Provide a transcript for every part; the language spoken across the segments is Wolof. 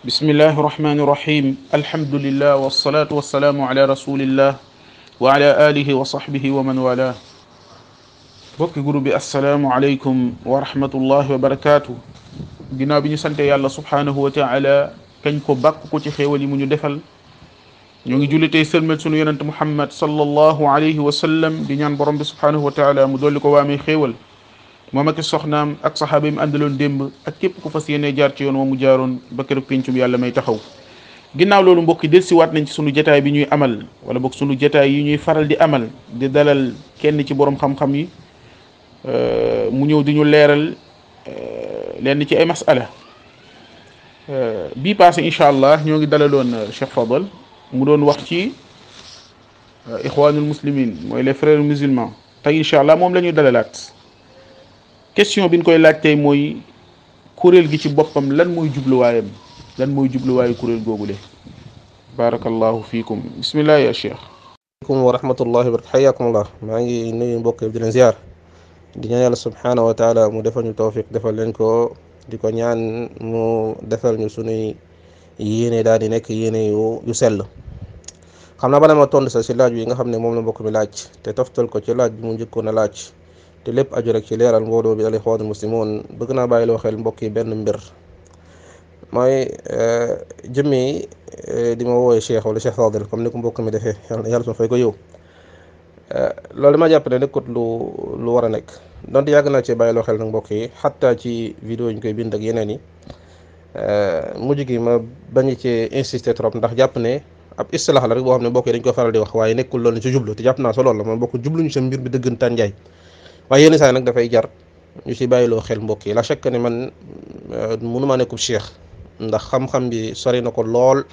بسم الله الرحمن الرحيم الحمد لله والصلاة والسلام على رسول الله وعلى آله وصحبه ومن والاه bokki groupe bi assalaamu aleykum wa rahmatullahi wa barakaatu ginnaaw bi ñu sante yàlla subhaanahu wa taala kañ ko bàkk ko ci xéewal yi mu ñu defal ñoo ngi julli tey sëlmal sunu yonent muhammad sallallahu alayhi wa sallam di ñaan borom bi subhaanahu wa taala mu dolli ko waamee xéewal moom ak soxnaam ak saxaaba yi mu àndaloon démb ak képp ku fas yéene jaar ci yoon wa mu jaaroon ba keroog pencum yàlla may taxaw ginnaaw loolu mbokki delsiwaat nañ ci sunu jataay bi ñuy amal wala boog sunu jataay yi ñuy faral di amal di dalal kenn ci borom xam-xam yi mu ñëw di ñu leeral lenn ci ay masala bii passé incha allah ñoo ngi dalaloon Cheikh Fadal mu doon wax ci ixwanul muslimin mooy les frères musulmans tey incha allah moom la ñuy dalalaat question bi ñu koy laaj tey mooy kuréel gi ci boppam lan mooy jubluwaayam lan mooy jubluwaayu kuréel googule barakallahu fiikum bismillah ya cheikh aleykum wa rahmatullahi wa barakatuh xayaakumullah maa ngi nuyu mbokk di leen ziar di ñaan yàlla subhaanahu wa taala mu defal ñu tawfiq defal leen ko di ko ñaan mu defal ñu sunuy yéene daal di nekk yéene yu sell xam naa bala ma tontu sa si laaj bi nga xam ne moom la mbokk mi laaj te toftal ko ci laaj bi mu njëkkoon a laaj te lépp aju rek ci leeral mbooloo bi al ixwaanul muslimuun bëgg naa bàyyi loo xel mbokk yi benn mbir mooy jëmmi di ma wooye cheikh wala cheikh Fadel comme ni ko mbokk mi defee yàlla soo fay ko yow loolu ma jàpp ne nekkut lu war a nekk donte yàgg naa ci bàyyi loo xel nag mbokk yi xatta ci vidéo yi ñu koy bind ak yeneen yi mujj gi ma bañ ci insister trop ndax jàpp ne ab istilah la rek boo xam ne mbokk yi dañ ko faral di wax waaye nekkul loolu ci jublu te jàpp naa so loolu la man mbokk jubluñu sa mbir bi dëggantaan njaay waaye yenn saa yi nag dafay jar ñu ci bàyyiloo xel mbokk yi la chaque ne man mënumaa nekkub cheikh ndax xam-xam bi sori na ko lool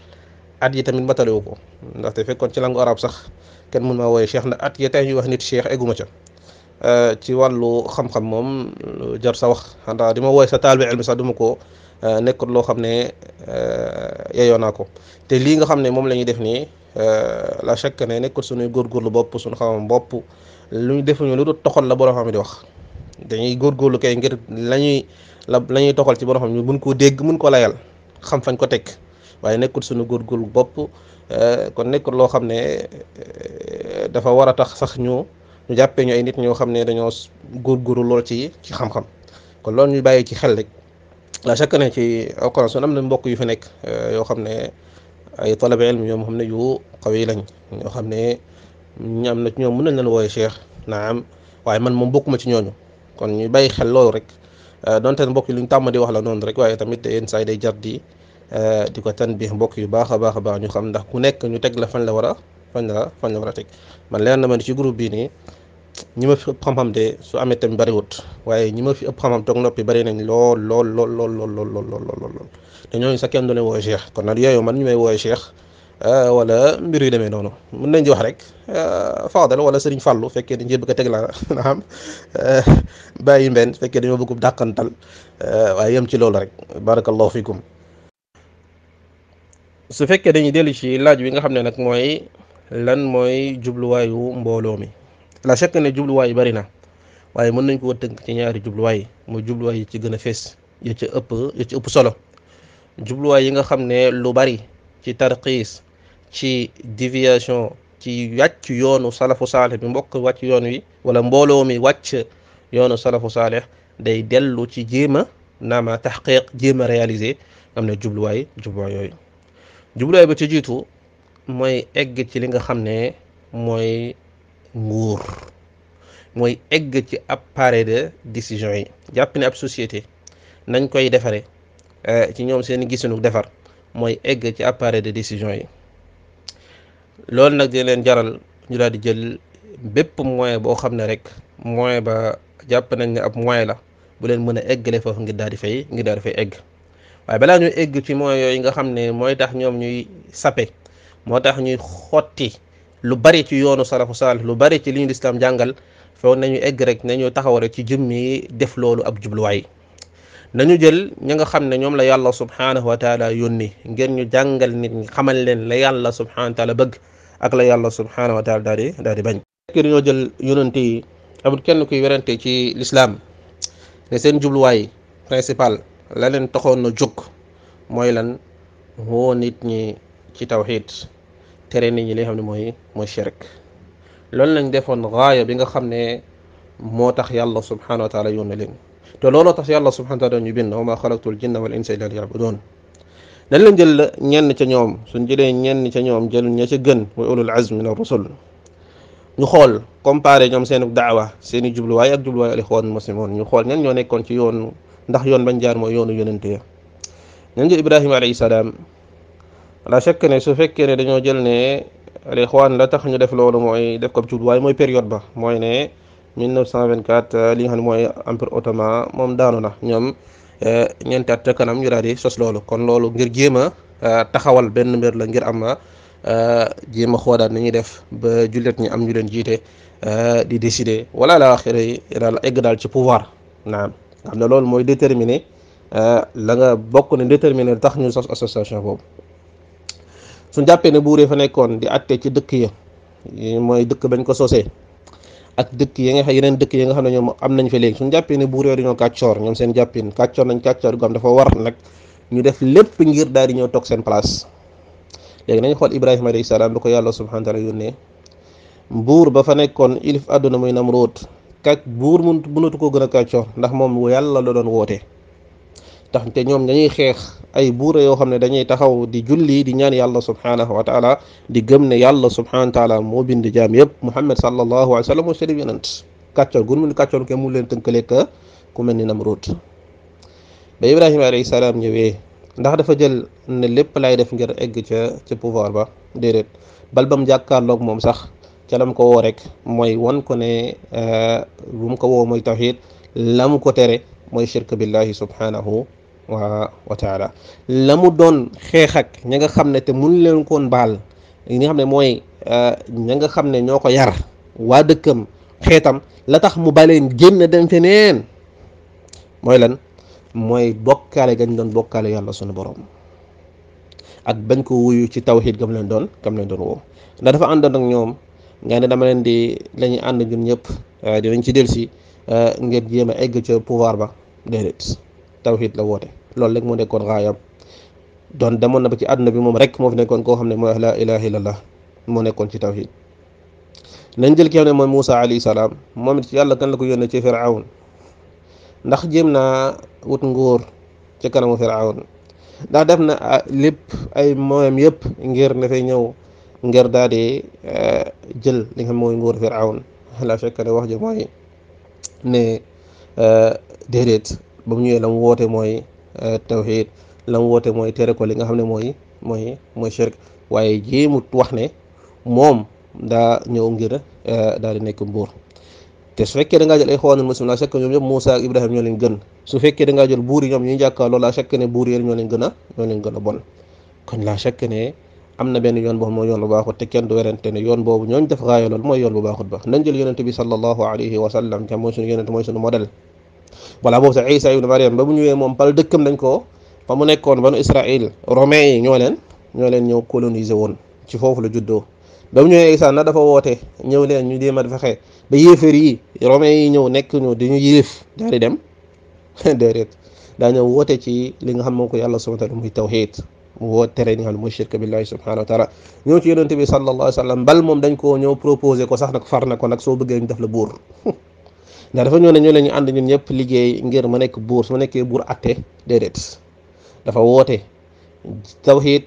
at yi tamit matalewu ko ndaxte fekkoon ci langue arabe sax kenn mën maa wooye cheikh ndax at yi tey ñuy wax nit cheikh egguma ca ci wàllu xam-xam moom jar sa wax xanaa di ma wooye sa taalibe ilmi sax duma ko nekkul loo xam ne yeyoo naa ko te lii nga xam ne moom la ñuy def nii la chaque ne nekkul suñuy góorgóorlu bopp suñu xamam bopp lu ñu defuñu lu dul toxal la borom xam di wax dañuy góorgóorlu kay ngir la ñuy toxal ci borom xam ñu mun koo dégg mun ko layal xam fañ ko teg waaye nekkul suñu góorgóorlu bopp kon nekkul loo xam ne dafa war a tax sax ñu jàppee ñu ay nit ñoo xam ne dañoo góorgóorlu lool ci xam-xam kon loolu ñu bàyyi ci xel rek la chaque ne ci occasion am na mbokk yu fi nekk yoo xam ne ay talaba ilm ñoom xam ne yu xaw yi lañ ñoo xam ne ñu am na ci ñoom mën nañ leen wooye cheikh naam waaye man moom bokkuma ci ñooñu kon ñu bàyyi xel loolu rek donte mbokk yi lu ñu tàmm di wax la noonu rek waaye tamit yenn saa yi day jar di ko tan bi mbokk yu baax a baax a baax ñu xam ndax ku nekk ñu teg la fañ la war a teg man leer na ma ni ci groupe bii nii ñi ma fi ëpp xam-xam de su amee tamit bariwut waaye ñi ma fi ëpp xam-xam toog noppi bari nañ lool te ñooñu sax kenn du leen wooye cheikh kon nag yooyu man ñu may wooye cheikh wala mbir yu demee noonu mën nañ di wax rek Fadal wala Serigne Fallou fekkee dañ cee bëgg a teg la naam bàyyi mbenn fekkee dañoo bëgg dàqantal waaye yem ci loolu rek barakallahu fikum su fekkee dañuy dellu ci laaj bi nga xam ne nag mooy lan mooy jubluwaayu mbooloo mi la chaque ne jubluwaay yi bari na waaye mën nañ ko tënk ci ñaari jubluwaay mooy jubluwaay yi ci gën a fees ya ci ëpp solo jubluwaay yi nga xam ne lu bari ci tarxiis ci déviation ci wàcc yoonu salafu saalih bi mbokk wàcc yoon wi wala mbooloo mi wàcc yoonu salafu saalih day dellu ci jéem a naama taxqiq jéem a réaliser am na jubluwaay yooyu jubluwaay ba ci jiitu mooy egg ci li nga xam ne mooy nguur mooy egg ci appareil de décision yi jàpp ne ab société nañ koy defare ci ñoom seen gisunu defar mooy egg ci appareil de décision yi loolu nag di leen jaral ñu daal di jël bépp moyen boo xam ne rek moyen ba jàpp nañ ne ab moyen la bu leen mën a eggale foofu ngir daal di fay egg waaye balaa ñuy egg ci moyen yooyu nga xam ne mooy tax ñoom ñuy sape moo tax ñuy xotti lu bari ci yoonu salafu saalih lu bari ci li ñu lislaam jàngal foofu nañu egg rek nañu taxaw rek ci jëmmi def loolu ab jubluwaay nañu jël ñi nga xam ne ñoom la yàlla subhanahu wa taala yónni ngir ñu jàngal nit ñi xamal leen la yàlla subhanahu wa taala bëgg ak la yàlla subhanahu wa taala daal di bañ fekk dañoo jël yonent yi amul kenn kuy werante ci lislaam ne seen jubluwaay principal la leen taxoon na jóg mooy lan woo nit ñi ci tawhid tere nit ñi li nga xam ne mooy shirk. loolu lañ defoon gaaya bi nga xam ne moo tax yàlla subhanahu wa taala yónne leen te looloo tax yàlla subhanahu wa taala ñu bind wa ma xalaqtul jinna wal insa illa liya'budun. dañ leen jël ñenn ca ñoom, suñ jëlee ñenn ca ñoom jël ña ca gën mooy ulul azm min ar-rusul, ñu xool comparé ñoom seen daawa seen i jubluwaay ak jubluwaay al ixwan muslimun, ñu xool ñan ñoo nekkoon ci yoon ndax yoon bañ jaar mooy yoonu yonente ya. ñan jël Ibrahima alayhi salaam, la chaque ne su fekkee ne dañoo jël ne al ixwan la tax ñu def loolu mooy def ko jubluwaay mooy période ba, mooy ne 1924 li nga xam ne mooy empire ottoman moom daanu na, ñoom ñeenti at ca kanam ñu daal di sos loolu. kon loolu ngir jéem a taxawal benn mbir la, ngir am jéem a xoolaat ni ñuy def ba jullit ñi am ñu leen jiite di décider wala la axira yi daal egg daal ci pouvoir. naam xam ne loolu mooy déterminer la nga bokk ne déterminer tax ñu sos association boobu. suñ jàppee ne buur yi fa nekkoon di atte ci dëkk ya mooy dëkk bañ ko sosee ak dëkk yi nga xam yeneen dëkk yi nga xam ne ñoom am nañ fa léegi, suñ jàppee ne buur yooyu dañoo kàccoor, ñoom seen jàppin kàccoor nañ kàccoor gu am dafa war nag ñu def lépp ngir daal di ñëw toog seen place. léegi nañ xool Ibrahima alayhi salaam bi ko yàlla subhanahu wa taala yónnee, buur ba fa nekkoon ilif àdduna muy Namruud, buur mënatu koo gën a kàccoor ndax moom yàlla la doon woote. tax te ñoom dañuy xeex ay buura yoo xam ne dañuy taxaw di julli di ñaan yàlla subhanahu wa taala, di gëm ne yàlla subhanahu wa taala moo bind jaam yëpp, Muhammad sallallahu alayhi wa sallam moo seen yonent. kàccoor gun mu kàccoor ke mu leen tënkale ka ku mel ni Namruud. ba Ibrahima alayhi salaam ñëwee, ndax dafa jël ne lépp lay def ngir egg ca pouvoir ba? déedéet. bal bam jàkkaarloog moom sax ca lam ko woo rek mooy won ko ne bu mu ko woo mooy tawhid, la mu ko tere mooy shirk billahi subhanahu wa taala. la mu doon xeex ak ña nga xam ne te mun leen koon baal, ñi nga xam ne mooy ña nga xam ne ñoo ko yar, waa dëkkam, xeetam, la tax mu baleen génn dem feneen mooy lan? mooy bokkaale gañ doon bokkaale yàlla sunu borom ak bañ ko wuyu ci tawhid gam leen doon woo. ndax dafa àndoon ak ñoom nga ne dama leen di la ñuy ànd ñun ñëpp dinañ ci delsi ngeen jéem a egg ca pouvoir ba. déedéet, tawhid la woote. loolu rek moo nekkoon raayam. doon demoon na ba ci àdduna bi moom rek moo fi nekkoon koo xam ne mooy la ilaha illallah, moo nekkoon ci tawhid. nañ jël ki xam ne mooy Moussa alayhi salaam, moom it yàlla kan la ko yónnee ci Firawn, ndax jéem naa wut nguur ci kanamu Firawn, ndax def na lépp ay moyam yëpp ngir dafay ñëw ngir daal di jël li nga xam mooy nguur Firawn. la fekk ne wax ji mooy ne déedéet, ba mu ñëwee la mu woote mooy tawhid, la mu woote mooy tere ko li nga xam ne mooy shirk, waaye jéemut wax ne moom daa ñëw ngir daal di nekk mbuur. te su fekkee da ngaa jël ay xawaanul muslim, la chaque ñoom yëpp Moussa ak Ibrahima ñoo leen gën. su fekkee da ngaa jël buur yi ñoom ñuy jàkkaarloo, la chaque ne buur yi ñoo leen gën a bon. kon la chaque ne am na benn yoon boo xam mooy yoon bu baaxut, te kenn du werante ne yoon boobu ñooñ def gaaya loolu mooy yoon bu baaxut ba. nañ jël yonente bi sallallahu alayhi wa sallam, te mooy suñu yonente, mooy suñu modèle. voilà boobu sax Isa ibn Maryam ba mu ñëwee moom pal dëkkam dañ ko fa mu nekkoon banu Israël, romain yi ñoo leen ñëw coloniser woon, ci foofu la juddoo. ba mu ñëwee Isa na dafa woote ñëw leen ñu déema fexe ba yéefar yi romain yi ñëw nekk ñu dañu yilif daal di dem déedéet, daa ñëw woote ci li nga xam moo ko yàlla subhanahu wa taala muy tawhid, mu woo tere li nga xam ne mooy shirk billahi subhanahu wa taala. ñëw ci yonente bi sallallahu alayhi wa sallam, bal moom dañ koo ñëw proposé ko sax nag far na ko nag soo bëggee ñu def la buur ndax dafa ñëw ne ñoo leen ñu ànd ñun ñëpp liggéey ngir ma nekk buur, su ma nekkee buur atte. déedéet, dafa woote tawhid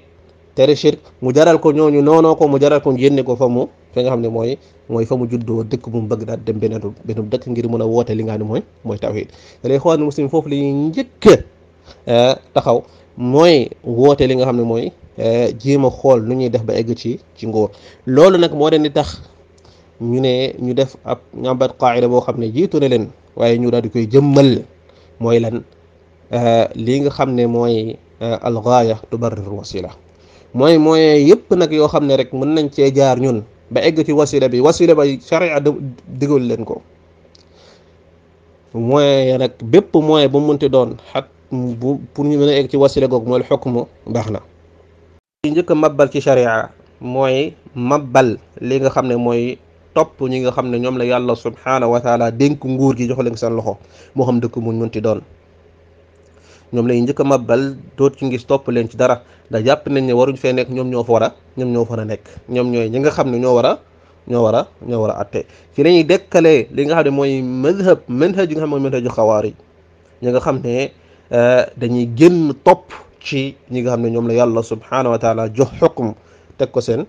tere shirk, mu jaral ko ñooñu noonoo ko, mu jaral ko génne ko fa nga xam ne mooy fa mu juddoo dëkk bu mu bëgg daal dem benn dëkk ngir mën a woote li nga xam ne mooy tawhid. te lay xawaanul muslim foofu la ñuy njëkk taxaw mooy woote li nga xam ne mooy jéem a xool nu ñuy def ba egg ci nguur. loolu nag moo leen di tax ñu def ab ñambat qaida boo xam ne jiitu na leen, waaye ñu daal di koy jëmmal. mooy lan? lii nga xam ne mooy al gaaya tubarrir wasila, mooy yëpp nag yoo xam ne rek mën nañ cee jaar ñun ba egg ci wasila ba sharia digal leen ko. moyen nag bépp moyen bu munti doon pour ñu mën a egg ci wasila googu mooy xukmu baax na. li njëkk a mabbal ci sharia mooy mabbal li nga xam ne mooy topp ñi nga xam ne ñoom la yàlla subhanahu wa taala dénk nguur gi jox leen seen loxo, moo xam dëkk muñ munti doon. ñoom lay njëkk a mabbal doot ci ngis topp leen ci dara ndax jàpp nañ ne waruñ fee nekk ñoom ñoo fa war a nekk ñoom ñooy ñi nga xam ne ñoo war a atte ci lañuy dekkalee li nga xam ne mooy manhaj yi nga xam ne mooy manhaju xawaarij ñi nga xam ne dañuy génn topp ci ñi nga xam ne ñoom la yàlla subhanahu wa taala jox xukm teg ko seen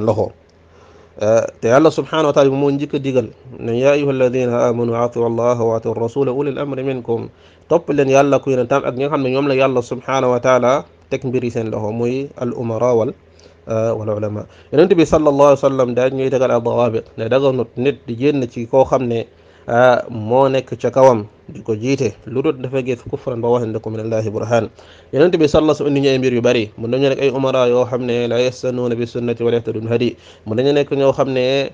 loxo te yàlla subhanahu wa taala bi moo njëkk a digal ne yaa ayuha alladina amanu atiu allaha wa atiu rasula ulil amri minkum topp leen yàlla ku yonentam ak ñi nga xam ne ñoom la yàlla subhanahu wa taala teg mbiri seen loxo muy al umara wal ulama yonent bi sallallahu alayhi wa sallam daal ñuy tegal al dawaabit ne daganut nit di génn ci koo xam ne moo nekk ca kawam di ko jiite lu dul dafa gis kufran ba waxen lakum min allahi burhan yonent bi sallallahu alayhi wa sallam indi ñu ay mbir yu bari mun nañu nekk ay umara yoo xam ne la yastanuuna bi sunnati wala yahtadun hadi mun nañu nekk ñoo xam ne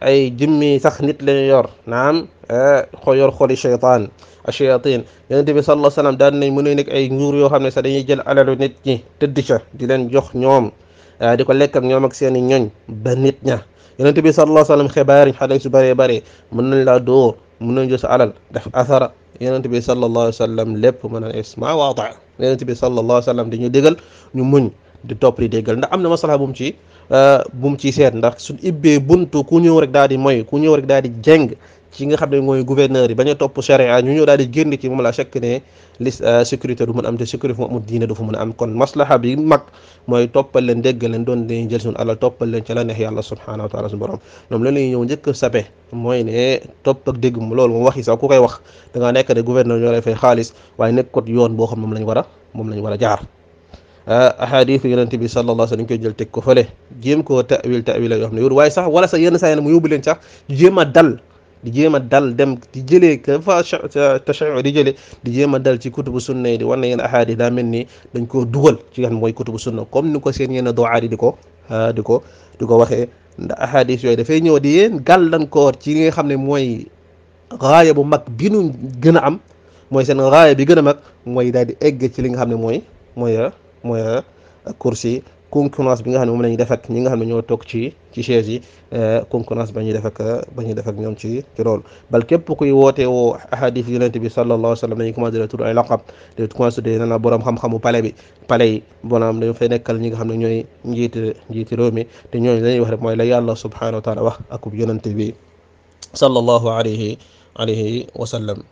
ay jëmmi sax nit lañu yor naam yor xoli cheytaan ash-shayatin yonent bi sallallahu alayhi wa sallam daan nañ mën a nekk ay nguur yoo xam ne sax dañuy jël alalu nit ñi tëdd ca di leen jox ñoom di ko lekk ak ñoom ak seeni ñoñ ba nit ña yonent bi sallallahu alayhi wa sallam xibaar yi xadis yu bëree bëri mën nañ laa dóor mën nañ jël sa alal def athara yonent bi sallallahu alayhi wa sallam lépp mën a isma wa ata yonent bi sallallahu alayhi wa sallam dañuy déggal ñu muñ di topp di déggal ndax am na maslaha bu mu ci seet ndax suñ ibbee buntu ku ñëw rek daal di moy ku ñëw rek daal di jeng ci nga xam ne mooy gouverneur yi bañ a topp charia ñu ñëw daal di génn ci moom la chaque ne sécurité du mën am te sécurité fu mu amul diine du fa mën a am kon maslaha bi mag mooy toppal leen dégg leen doon dañuy jël suñu alal toppal leen ci la neex yàlla subhanahu wa taala suñu borom ñoom loolu la ñuy ñëw njëkk sape mooy ne topp ak dégg mu loolu moom waxi sax ku koy wax da ngaa nekk de gouverneur ñoo lay fay xaalis waaye nekk kot yoon boo xam moom lañ war a jaar ahadith yonente bi sallallahu alayhi wa sallam dañ koy jël teg ko fële jéem koo tawil yoo xam ne yow waaye sax wala sax yenn saa yi mu yóbbu leen sax jéem a dal dem di jëlee ka fa tashayu di jëlee di jéem a dal ci kutubu sunna yi di wan na yenn ahadith daa mel ni dañ koo dugal ci nga xam ne mooy kutubu sunna comme ni ko seen yenn doaat yi di ko waxee ndax ahadith yooyu dafay ñëw di yéen gàllankoor ci li nga xam ne mooy raaya bu mag bi nu gën a am mooy seen raaya bi gën a mag mooy daal di egg ci li nga xam ne mooy kursi concurrence bi nga xam ne moom la ñuy def ak ñi nga xam ne ñoo toog ci chaise yi concurrence ba ñuy def ak ñoom ci loolu bal képp kuy woote woo ahadith yonente bi sallallahu alayhi wa sallam dañuy commencé di tudd ay laqab di commencé di nana borom xam-xamu palais yi bonaam dañu fay nekkal ñi nga xam ne ñooy njiiti réew mi te ñooñu lañuy wax rek mooy la yàlla subhanahu wa taala wax akub yonente bi sallallahu alayhi wa sallam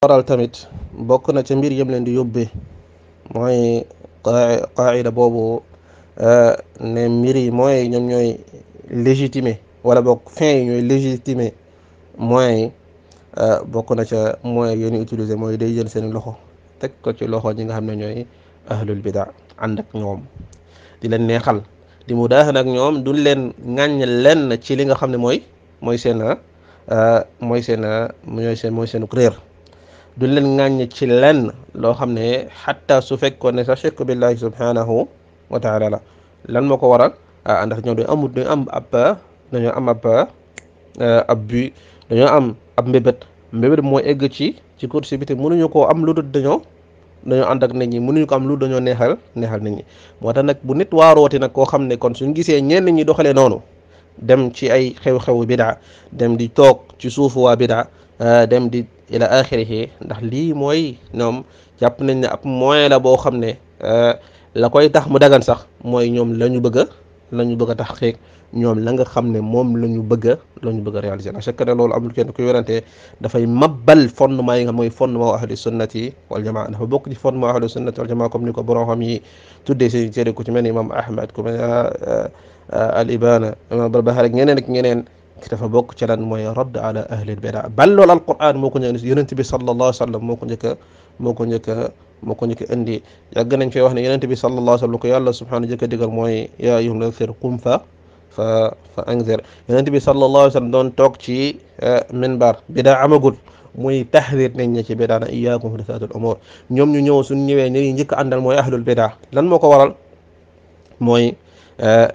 waral tamit bokk na ca mbir yëm leen di yóbbee mooy qaida boobu ne mbir yi mooy ñoom ñooy légitimer wala bokk fin yi ñooy légitimer mooy bokk na ca mooy yéen utiliser mooy day jël seen loxo teg ko ci loxo ñi nga xam ne ñooy ahlul bida ànd ak ñoom di leen neexal di mudaahan ak ñoom duñ leen ŋàññ lenn ci li nga xam ne mooy seen réer duñ leen ŋàññ ci lenn loo xam ne xatta su fekkoon ne sa shirk billahi subhanahu wa taala la lan moo ko waral ndax ñoom dañoo am ab mbébét mooy egg ci kursi bi te mënuñu koo am lu dul dañoo ànd ak nit ñi mënuñu ko am lu dañoo neexal nit ñi moo tax nag bu nit waarooti nag koo xam ne kon suñ gisee ñenn ñi doxalee noonu dem ci ay xew-xewu bidaa dem di toog ci suufu waa bidaa dem di ila axirihi ndax lii mooy ñoom jàpp nañ ne ab moyen la boo xam ne la koy tax mu dagan sax mooy ñoom la ñu bëgg a tax xeeg ñoom la nga xam ne moom la ñu bëgg a réaliser na chaque ne loolu amul kenn kuy werante dafay mabbal fondement yi nga mooy fondement ahlu sunnati wal jamaa dafa bokk ci fondement ahlu sunnati wal jamaa comme ni ko borom xam yi tuddee si téere ku ci mel ni imam ahmad ku mel al ibana imam Barbahari ak ñeneen dafa bokk ci lan mooy radd ala ahli bida bal loolu alquran moo ko njëkk yonent bi sallallahu alayhi wa sallam moo ko njëkk indi yàgg nañ fay wax ne yonent bi sallallahu alayhi wa sallam ko yàlla subhanahu jëkk digal mooy yaa ayyuhal mudaththir qum fa anzir yonent bi sallallahu alayhi wa sallam doon toog ci minbar bida amagul muy tahdir nañ ne ci bida na iyyakum muhdathatul umur ñoom ñu ñëw suñ ñëwee ñi njëkk àndal mooy ahlul bida lan moo ko waral mooy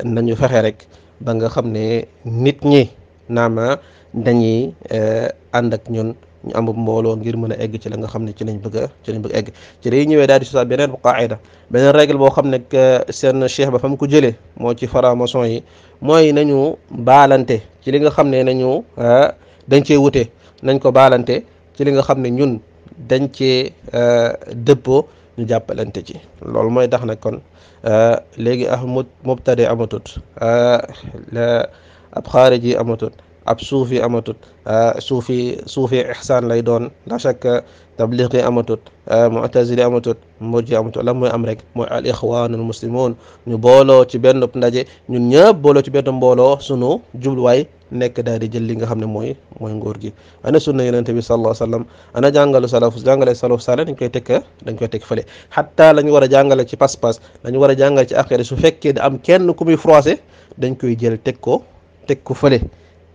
nañu fexe rek ba nga xam ne nit ñi naama dañuy ànd ak ñun ñu am mbooloo ngir mën a egg ci la nga xam ne ci lañ bëgg a egg ci lay ñëwee daal di sosaat beneen qaida beneen règle boo xam ne seen cheikh ba fa mu ko jëlee moo ci franc-maçon yi mooy nañu baalante ci li nga xam ne nañu dañ cee wute nañ ko baalante ci li nga xam ne ñun dañ cee dëppoo ñu jàppalante ci. loolu mooy tax nag kon léegi mubtadi amatut, ab xaariji amatut, ab suufi amatut, suufi ihsaan lay doon la shakka, tabliqi amatut, mu'tazili amatut, murji amatut. lan mooy am rek mooy al ixwaanul muslimun, ñu booloo ci benn ndaje, ñun ñëpp booloo ci benn mbooloo, sunu jubluwaay nekk daal di jël li nga xam ne mooy nguur gi. ana sunna yonente bi sallallahu alayhi wa sallam, ana jàngale salaf salih dañ koy teg fële. xatta la ñu war a jàngale ci pas-pas, la ñu war a jàngale ci aqida, su fekkee da am kenn ku muy froissé dañ koy jël teg ko fële.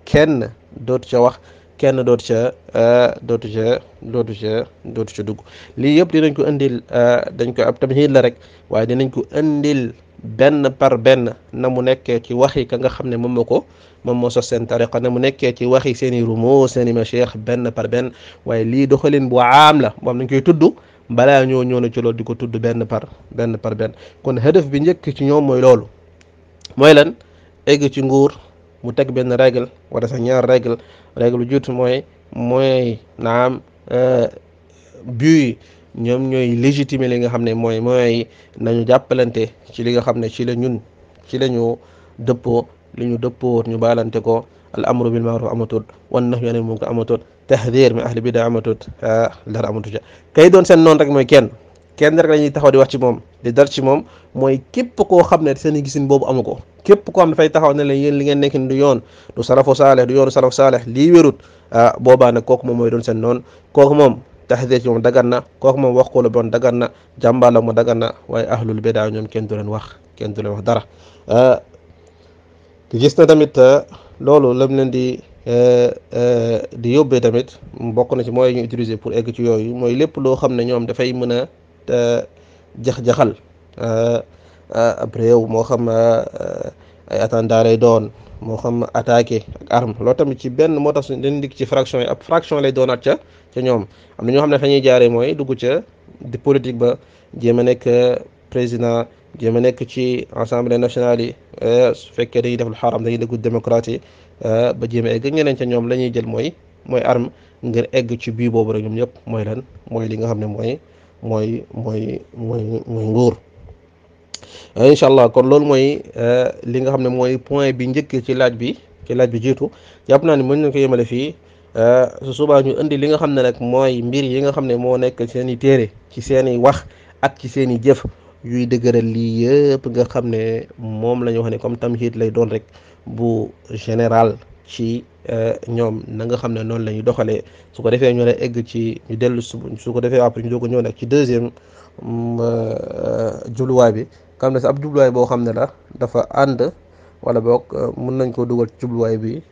kenn dootu ca wax, kenn dootu ca dugg. lii yëpp dinañ ko indil, dañ ko ab tamhid la rek, waaye dinañ ko indil benn par benn na mu nekkee ci waxi ka nga xam ne moom moo sos seen tariqa, na mu nekkee ci waxi seeni rumus, seeni mashayikh benn par benn. waaye lii doxalin bu aam la moom dañ koy tudd balaa ñoo ñëw na ci loolu di ko tudd benn par benn. kon hadaf bi njëkk ci ñoom mooy loolu, mooy lan? egg ci nguur, mu teg benn règle wala sax ñaar règle bu jiitu mooy naam bii ñoom ñooy légitimer li nga xam ne mooy nañu jàppalante ci li nga xam ne ci la ñu dëppoo, li ñu dëppoo ñu baalante ko. al amru bil ma'ruf amatut, wan nahyu anil munkar amatut, tahdir min ahli bida amatut, dara amatut ca. kay doon seen noonu rek mooy kenn rek la ñuy taxaw di wax ci moom, di dal ci moom, mooy képp koo xam ne seen gisin boobu amu ko. képp koo xam ne dafay taxaw ne leen yéen li ngeen nekk du yoon, du salafu saaleh, du yoonu salafu saaleh, lii wérut, boobaa nag kooku moom mooy doon seen noonu. kooku moom tahdir ci moom dagan na, kooku moom wax ko lu bon dagan na, jàmbaala mu dagan na. waaye ahlul bidaa ñoom kenn du leen wax dara. te gis na tamit loolu lam leen di yóbbee tamit bokk na ci mooy ñu utiliser pour egg ci yooyu, mooy lépp loo xam ne ñoom dafay mën a jax-jaxal ab réew, moo xam ay attentat lay doon, moo xam attaqué ak arme. loolu tamit ci benn moo tax dañ dikk ci fraction yi, ab fraction lay doonaat ca ñoom. am na ñoo xam ne fa ñuy jaaree mooy dugg ca di politique ba, jéem a nekk président, jéem a nekk ci assemblée nationale yi, su fekkee dañuy def lu xaram dañuy déglu démocratie, ba jéem a egg ñeneen ca ñoom la ñuy jël mooy arme ngir egg ci bii boobu rek. ñoom ñëpp mooy lan? mooy li nga xam ne mooy nguur. incha allah kon loolu mooy li nga xam ne mooy point bi njëkk ci laaj bi jiitu. jàpp naa ni mën nañ ko yemale fii, su subaa ñu indi li nga xam ne rek mooy mbir yi nga xam ne moo nekk seen i téere, ci seen i wax ak ci seen i jëf, yuy dëgëral lii yëpp nga xam ne moom la ñu wax ne comme tamhid lay doon rek bu général ci ñoom na nga xam ne noonu la ñuy doxalee. su ko defee ñu ne egg ci ñu dellu su ko defee après ñu doog a ñëw nag ci deuxième jubluwaay bi, xam ne sa ab jubluwaay boo xam ne la dafa ànd, wala boog mën nañ koo dugal ci jubluwaay bi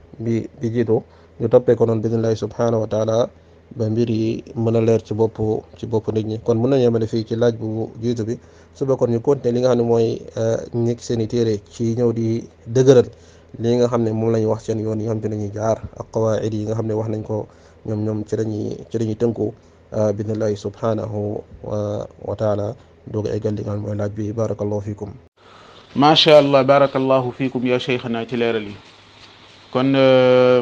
jiitu, ñu toppee ko noonu bismillahi subhanahu wa taala ba mbir yi mën a leer ci bopp nit ñi. kon mën nañu yemale fii ci laaj bu jiitu bi, su bokkoon ñu continuer li nga xam ne mooy nekk seen i téere ci ñëw di dëgëral li nga xam ne moom la ñuy wax seen yoon yi nga xam ne lañuy jaar ak qawaid yi nga xam ne wax nañ ko ñoom ci lañuy tënku bismillahi subhanahu wa taala doog a eggal li nga xam ne mooy laaj bi. barakallahu fiikum. macha allah, barakallahu fiikum ya cheikhana ci leeral yi. kon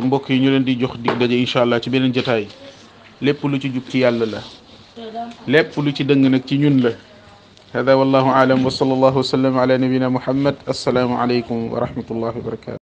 mbokk yi ñu leen di jox dig daje incha allah ci beneen jotaay. lépp lu ci jub ci yàlla la, lépp lu ci dëng nag ci ñun la. hada wallahu aalam wa sallallahu wa sallam ala nabina muhammad. assalaamu aleykum wa rahmatullahi wa barakatu.